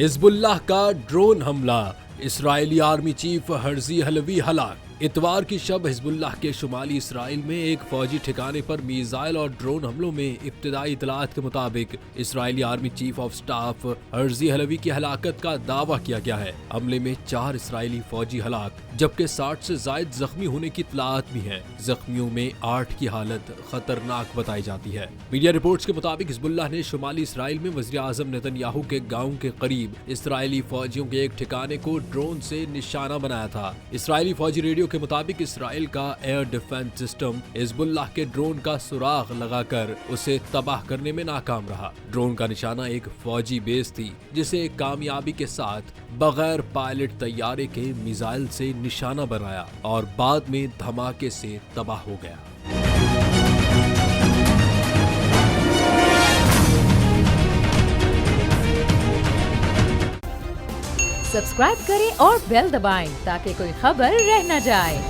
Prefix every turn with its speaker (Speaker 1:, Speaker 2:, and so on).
Speaker 1: حزب اللہ کا ڈرون حملہ، اسرائیلی آرمی چیف ہرزی حلوی ہلاک۔ اتوار کی شب حزب اللہ کے شمالی اسرائیل میں ایک فوجی ٹھکانے پر میزائل اور ڈرون حملوں میں ابتدائی اطلاعات کے مطابق اسرائیلی آرمی چیف آف سٹاف ہرزی حلوی کی ہلاکت کا دعویٰ کیا گیا ہے۔ حملے میں 4 اسرائیلی فوجی ہلاک جبکہ 60 سے زائد زخمی ہونے کی اطلاعات بھی ہیں۔ زخمیوں میں 8 کی حالت خطرناک بتائی جاتی ہے۔ میڈیا رپورٹس کے مطابق حزب اللہ نے شمالی اسرائیل میں وزیر اعظم نیتن یاہو کے گاؤں کے قریب اسرائیلی فوجیوں کے ایک ٹھکانے کو ڈرون سے نشانہ بنایا تھا۔ اسرائیلی فوجی ریڈیو کے مطابق اسرائیل کا ایئر ڈیفنس سسٹم حزب اللہ کے ڈرون کا سراغ لگا کر اسے تباہ کرنے میں ناکام رہا۔ ڈرون کا نشانہ ایک فوجی بیس تھی جسے کامیابی کے ساتھ بغیر پائلٹ طیارے کے میزائل سے نشانہ بنایا اور بعد میں دھماکے سے تباہ ہو گیا۔
Speaker 2: سبسکرائب کریں اور بیل دبائیں تاکہ کوئی خبر رہ نہ جائے۔